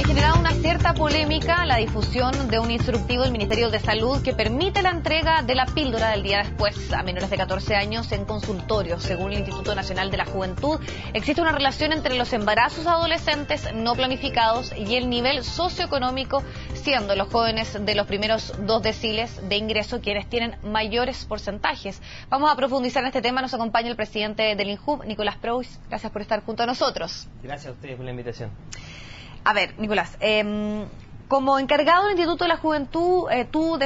generado una cierta polémica la difusión de un instructivo del Ministerio de Salud que permite la entrega de la píldora del día después a menores de 14 años en consultorios. Según el Instituto Nacional de la Juventud, existe una relación entre los embarazos adolescentes no planificados y el nivel socioeconómico, siendo los jóvenes de los primeros 2 deciles de ingreso quienes tienen mayores porcentajes. Vamos a profundizar en este tema. Nos acompaña el presidente del INJUV, Nicolás Prois. Gracias por estar junto a nosotros. Gracias a ustedes por la invitación. A ver, Nicolás, como encargado del Instituto de la Juventud, tú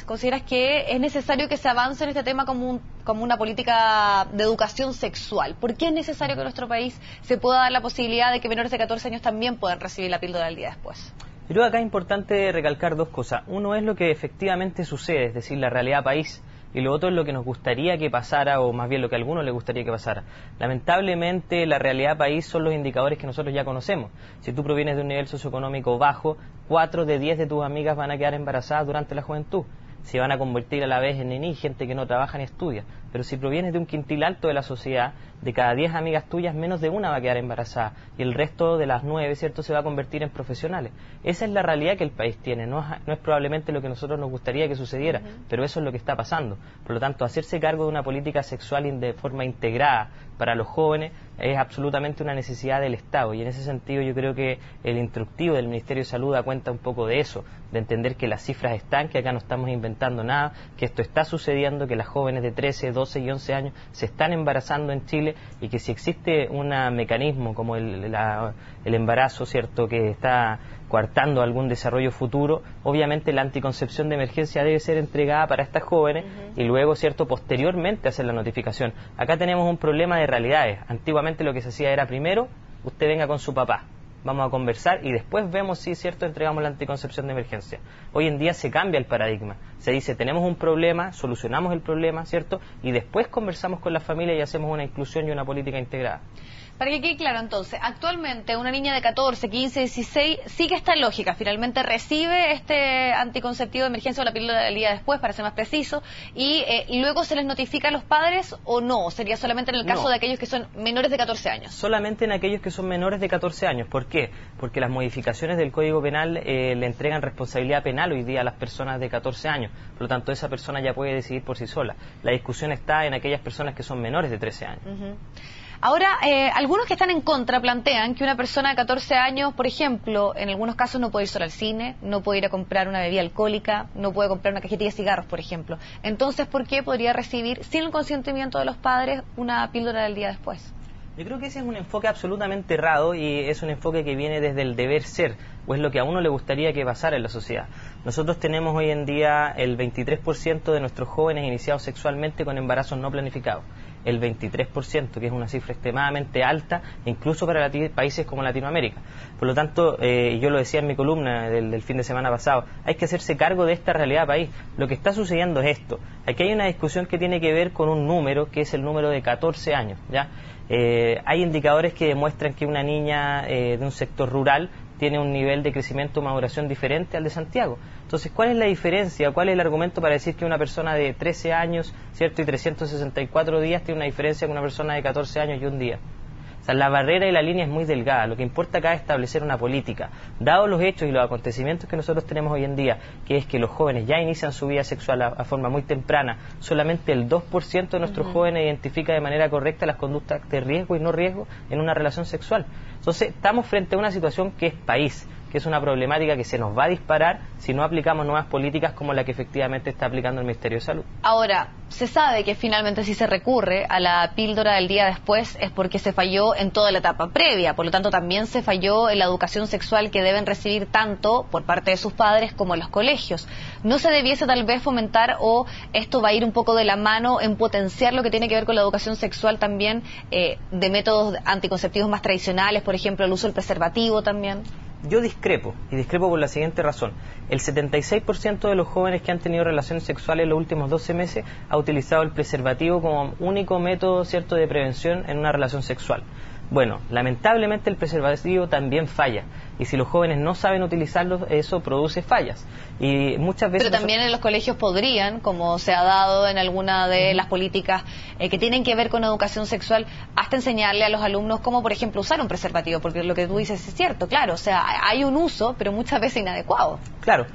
consideras que es necesario que se avance en este tema como una política de educación sexual. ¿Por qué es necesario que en nuestro país se pueda dar la posibilidad de que menores de 14 años también puedan recibir la píldora del día después? Yo creo que acá es importante recalcar 2 cosas. Uno es lo que efectivamente sucede, es decir, la realidad país. Y lo otro es lo que nos gustaría que pasara, o más bien lo que a algunos les gustaría que pasara. Lamentablemente, la realidad país son los indicadores que nosotros ya conocemos. Si tú provienes de un nivel socioeconómico bajo, 4 de 10 de tus amigas van a quedar embarazadas durante la juventud. Se van a convertir a la vez en niní, gente que no trabaja ni estudia. Pero si provienes de un quintil alto de la sociedad, de cada 10 amigas tuyas, menos de una va a quedar embarazada. Y el resto de las 9, ¿cierto?, se va a convertir en profesionales. Esa es la realidad que el país tiene. No es probablemente lo que a nosotros nos gustaría que sucediera, pero eso es lo que está pasando. Por lo tanto, hacerse cargo de una política sexual de forma integrada para los jóvenes es absolutamente una necesidad del Estado. Y en ese sentido yo creo que el instructivo del Ministerio de Salud da cuenta un poco de eso, de entender que las cifras están, que acá no estamos inventando nada, que esto está sucediendo, que las jóvenes de 13, 12 y 11 años se están embarazando en Chile y que si existe un mecanismo como el embarazo, ¿cierto?, que está coartando algún desarrollo futuro, obviamente la anticoncepción de emergencia debe ser entregada para estas jóvenes y luego, ¿cierto?, posteriormente hacer la notificación. Acá tenemos un problema de realidades. Antiguamente lo que se hacía era primero, usted venga con su papá, vamos a conversar y después vemos si, ¿cierto?, entregamos la anticoncepción de emergencia. Hoy en día se cambia el paradigma. Se dice, tenemos un problema, solucionamos el problema, ¿cierto?, y después conversamos con la familia y hacemos una inclusión y una política integrada. Para que quede claro, entonces, actualmente una niña de 14, 15, 16 sigue esta lógica, finalmente recibe este anticonceptivo de emergencia o la píldora del día después, para ser más preciso, y luego se les notifica a los padres o no, sería solamente en el caso de aquellos que son menores de 14 años. Solamente en aquellos que son menores de 14 años. ¿Por qué? Porque las modificaciones del Código Penal le entregan responsabilidad penal hoy día a las personas de 14 años, por lo tanto esa persona ya puede decidir por sí sola. La discusión está en aquellas personas que son menores de 13 años. Ahora, algunos que están en contra plantean que una persona de 14 años, por ejemplo, en algunos casos no puede ir sola al cine, no puede ir a comprar una bebida alcohólica, no puede comprar una cajetilla de cigarros, por ejemplo. Entonces, ¿por qué podría recibir, sin el consentimiento de los padres, una píldora del día después? Yo creo que ese es un enfoque absolutamente errado y es un enfoque que viene desde el deber ser, o es lo que a uno le gustaría que pasara en la sociedad. Nosotros tenemos hoy en día el 23% de nuestros jóvenes iniciados sexualmente con embarazos no planificados. El 23%, que es una cifra extremadamente alta, incluso para países como Latinoamérica. Por lo tanto, yo lo decía en mi columna del fin de semana pasado, hay que hacerse cargo de esta realidad país. Lo que está sucediendo es esto. Aquí hay una discusión que tiene que ver con un número, que es el número de 14 años, ¿ya? Hay indicadores que demuestran que una niña de un sector rural tiene un nivel de crecimiento o maduración diferente al de Santiago. Entonces, ¿cuál es la diferencia? ¿Cuál es el argumento para decir que una persona de 13 años, ¿cierto?, y 364 días tiene una diferencia con una persona de 14 años y un día? O sea, la barrera y la línea es muy delgada. Lo que importa acá es establecer una política. Dados los hechos y los acontecimientos que nosotros tenemos hoy en día, que es que los jóvenes ya inician su vida sexual a forma muy temprana, solamente el 2% de nuestros jóvenes identifica de manera correcta las conductas de riesgo y no riesgo en una relación sexual. Entonces, estamos frente a una situación que es país, que es una problemática que se nos va a disparar si no aplicamos nuevas políticas como la que efectivamente está aplicando el Ministerio de Salud. Ahora, se sabe que finalmente si se recurre a la píldora del día después es porque se falló en toda la etapa previa, por lo tanto también se falló en la educación sexual que deben recibir tanto por parte de sus padres como los colegios. ¿No se debiese tal vez fomentar, o esto va a ir un poco de la mano en potenciar lo que tiene que ver con la educación sexual también, de métodos anticonceptivos más tradicionales, por ejemplo el uso del preservativo también? Yo discrepo, y discrepo por la siguiente razón. El 76% de los jóvenes que han tenido relaciones sexuales en los últimos 12 meses ha utilizado el preservativo como único método, ¿cierto?, de prevención en una relación sexual. Bueno, lamentablemente el preservativo también falla, y si los jóvenes no saben utilizarlo, eso produce fallas. Y muchas veces... Pero también en los colegios podrían, como se ha dado en alguna de las políticas que tienen que ver con educación sexual, hasta enseñarle a los alumnos cómo, por ejemplo, usar un preservativo, porque lo que tú dices es cierto, claro, o sea, hay un uso, pero muchas veces inadecuado. Claro.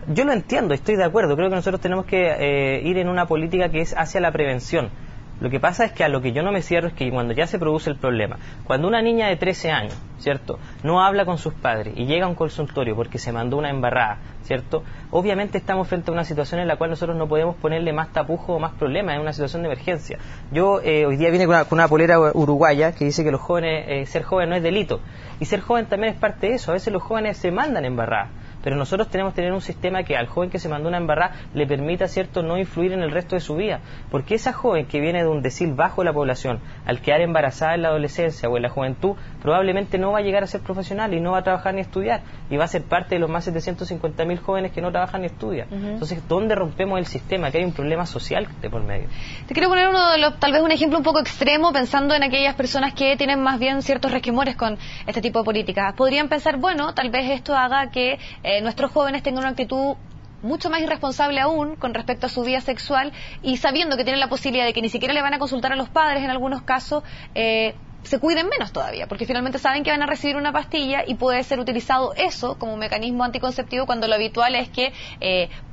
Yo lo entiendo, estoy de acuerdo. Creo que nosotros tenemos que ir en una política que es hacia la prevención. Lo que pasa es que a lo que yo no me cierro es que cuando ya se produce el problema, cuando una niña de 13 años, ¿cierto?, no habla con sus padres y llega a un consultorio porque se mandó una embarrada, ¿cierto?, obviamente estamos frente a una situación en la cual nosotros no podemos ponerle más tapujo o más problemas, es una situación de emergencia. Yo hoy día vine con una polera uruguaya que dice que los jóvenes, ser joven no es delito, y ser joven también es parte de eso. A veces los jóvenes se mandan embarradas, pero nosotros tenemos que tener un sistema que al joven que se mandó una embarrada le permita, ¿cierto?, no influir en el resto de su vida, porque esa joven que viene de un decil bajo de la población, al quedar embarazada en la adolescencia o en la juventud, probablemente no va a llegar a ser profesional y no va a trabajar ni estudiar, y va a ser parte de los más de 750.000 jóvenes que no trabajan ni estudian. Entonces, ¿dónde rompemos el sistema? Que hay un problema social de por medio. Te quiero poner tal vez un ejemplo un poco extremo, pensando en aquellas personas que tienen más bien ciertos resquemores con este tipo de políticas. Podrían pensar, bueno, tal vez esto haga que nuestros jóvenes tengan una actitud mucho más irresponsable aún con respecto a su vida sexual, y sabiendo que tienen la posibilidad de que ni siquiera le van a consultar a los padres en algunos casos, se cuiden menos todavía, porque finalmente saben que van a recibir una pastilla y puede ser utilizado eso como mecanismo anticonceptivo, cuando lo habitual es que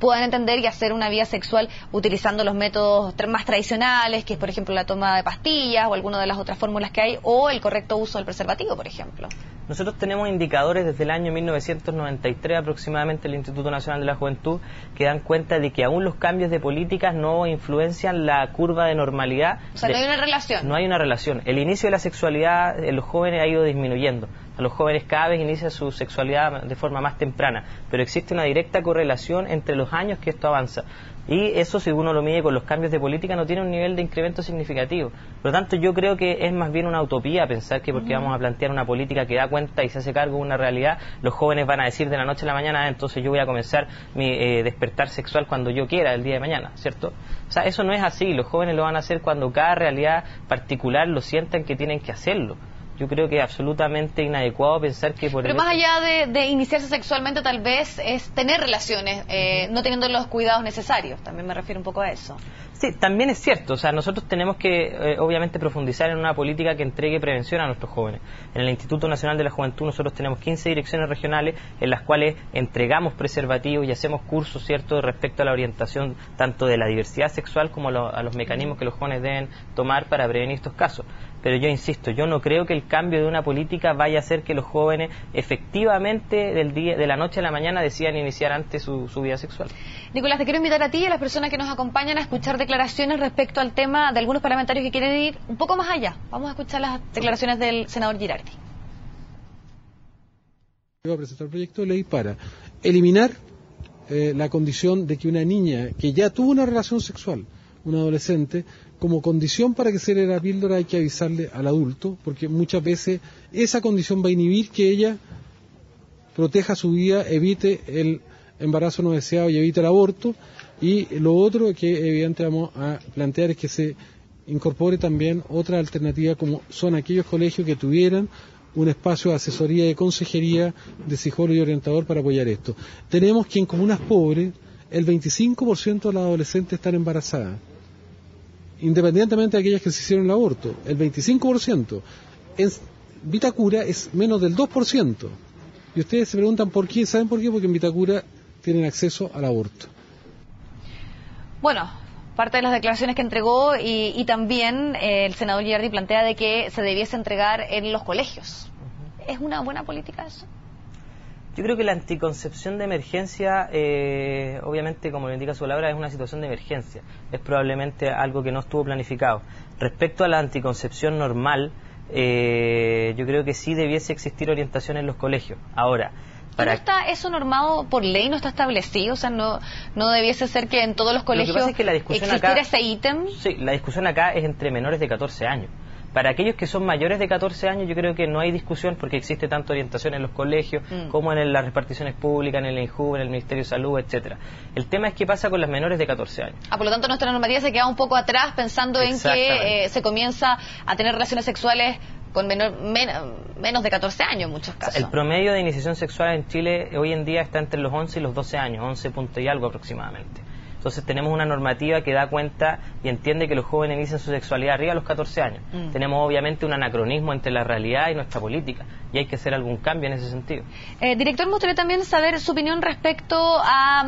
puedan entender y hacer una vida sexual utilizando los métodos más tradicionales, que es por ejemplo la toma de pastillas o alguna de las otras fórmulas que hay, o el correcto uso del preservativo, por ejemplo. Nosotros tenemos indicadores desde el año 1993 aproximadamente, el Instituto Nacional de la Juventud, que dan cuenta de que aún los cambios de políticas no influencian la curva de normalidad. O sea, no hay una relación. No hay una relación. El inicio de la sexualidad en los jóvenes ha ido disminuyendo. A los jóvenes cada vez inicia su sexualidad de forma más temprana, pero existe una directa correlación entre los años que esto avanza. Y eso, si uno lo mide con los cambios de política, no tiene un nivel de incremento significativo. Por lo tanto, yo creo que es más bien una utopía pensar que porque vamos a plantear una política que da cuenta y se hace cargo de una realidad, los jóvenes van a decir de la noche a la mañana, entonces yo voy a comenzar mi despertar sexual cuando yo quiera el día de mañana, ¿cierto? O sea, eso no es así. Los jóvenes lo van a hacer cuando cada realidad particular lo sientan que tienen que hacerlo. Yo creo que es absolutamente inadecuado pensar que por Pero más allá de iniciarse sexualmente, tal vez es tener relaciones, no teniendo los cuidados necesarios. También me refiero un poco a eso. Sí, también es cierto. O sea, nosotros tenemos que, obviamente, profundizar en una política que entregue prevención a nuestros jóvenes. En el Instituto Nacional de la Juventud nosotros tenemos 15 direcciones regionales en las cuales entregamos preservativos y hacemos cursos, ¿cierto?, respecto a la orientación tanto de la diversidad sexual como a los mecanismos que los jóvenes deben tomar para prevenir estos casos. Pero yo insisto, yo no creo que el cambio de una política vaya a hacer que los jóvenes efectivamente de la noche a la mañana decidan iniciar antes su vida sexual. Nicolás, te quiero invitar a ti y a las personas que nos acompañan a escuchar declaraciones respecto al tema de algunos parlamentarios que quieren ir un poco más allá. Vamos a escuchar las declaraciones del senador Girardi. Va a presentar un proyecto de ley para eliminar la condición de que una niña que ya tuvo una relación sexual, un adolescente, como condición para que se le dé la píldora hay que avisarle al adulto, porque muchas veces esa condición va a inhibir que ella proteja su vida, evite el embarazo no deseado y evite el aborto. Y lo otro que evidentemente vamos a plantear es que se incorpore también otra alternativa, como son aquellos colegios que tuvieran un espacio de asesoría, de consejería, de psicólogo y orientador para apoyar esto. Tenemos que en comunas pobres el 25% de las adolescentes están embarazadas, independientemente de aquellas que se hicieron el aborto. El 25%. En Vitacura es menos del 2%. Y ustedes se preguntan por qué. ¿Saben por qué? Porque en Vitacura tienen acceso al aborto. Bueno, parte de las declaraciones que entregó y también el senador Girardi plantea de que se debiese entregar en los colegios. ¿Es una buena política eso? Yo creo que la anticoncepción de emergencia, obviamente, como lo indica su palabra, es una situación de emergencia. Es probablemente algo que no estuvo planificado. Respecto a la anticoncepción normal, yo creo que sí debiese existir orientación en los colegios. Ahora, ¿no está eso normado por ley? ¿No está establecido? O sea, no debiese ser que en todos los colegios existiera ese ítem. Sí, la discusión acá es entre menores de 14 años. Para aquellos que son mayores de 14 años, yo creo que no hay discusión porque existe tanto orientación en los colegios como en las reparticiones públicas, en el INJU, en el Ministerio de Salud, etcétera. El tema es qué pasa con las menores de 14 años. Por lo tanto, nuestra normativa se queda un poco atrás pensando en que se comienza a tener relaciones sexuales con menos de 14 años en muchos casos. El promedio de iniciación sexual en Chile hoy en día está entre los 11 y los 12 años, 11 puntos y algo aproximadamente. Entonces tenemos una normativa que da cuenta y entiende que los jóvenes inician su sexualidad arriba de los 14 años. Tenemos obviamente un anacronismo entre la realidad y nuestra política y hay que hacer algún cambio en ese sentido. Director, me gustaría también saber su opinión respecto a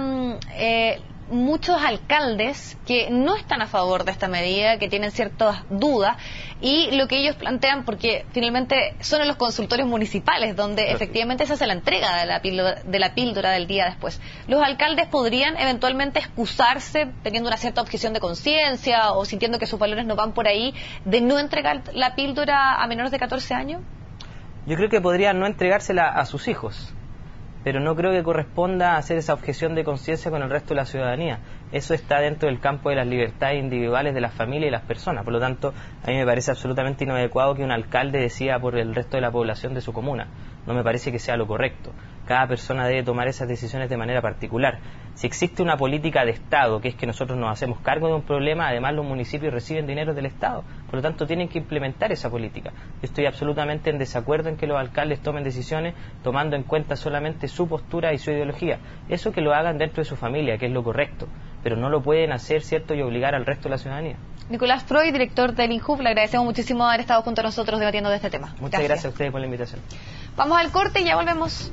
muchos alcaldes que no están a favor de esta medida, que tienen ciertas dudas, y lo que ellos plantean, porque finalmente son en los consultorios municipales donde efectivamente se hace la entrega de la píldora del día después. ¿Los alcaldes podrían eventualmente excusarse, teniendo una cierta objeción de conciencia o sintiendo que sus valores no van por ahí, de no entregar la píldora a menores de 14 años? Yo creo que podrían no entregársela a sus hijos, pero no creo que corresponda hacer esa objeción de conciencia con el resto de la ciudadanía. Eso está dentro del campo de las libertades individuales de las familias y las personas. Por lo tanto, a mí me parece absolutamente inadecuado que un alcalde decida por el resto de la población de su comuna. No me parece que sea lo correcto. Cada persona debe tomar esas decisiones de manera particular. Si existe una política de Estado, que es que nosotros nos hacemos cargo de un problema, además los municipios reciben dinero del Estado. Por lo tanto, tienen que implementar esa política. Yo estoy absolutamente en desacuerdo en que los alcaldes tomen decisiones tomando en cuenta solamente su postura y su ideología. Eso que lo hagan dentro de su familia, que es lo correcto, pero no lo pueden hacer, ¿cierto?, y obligar al resto de la ciudadanía. Nicolás Freud, director del INJUV, le agradecemos muchísimo haber estado junto a nosotros debatiendo de este tema. Muchas gracias a ustedes por la invitación. Vamos al corte y ya volvemos.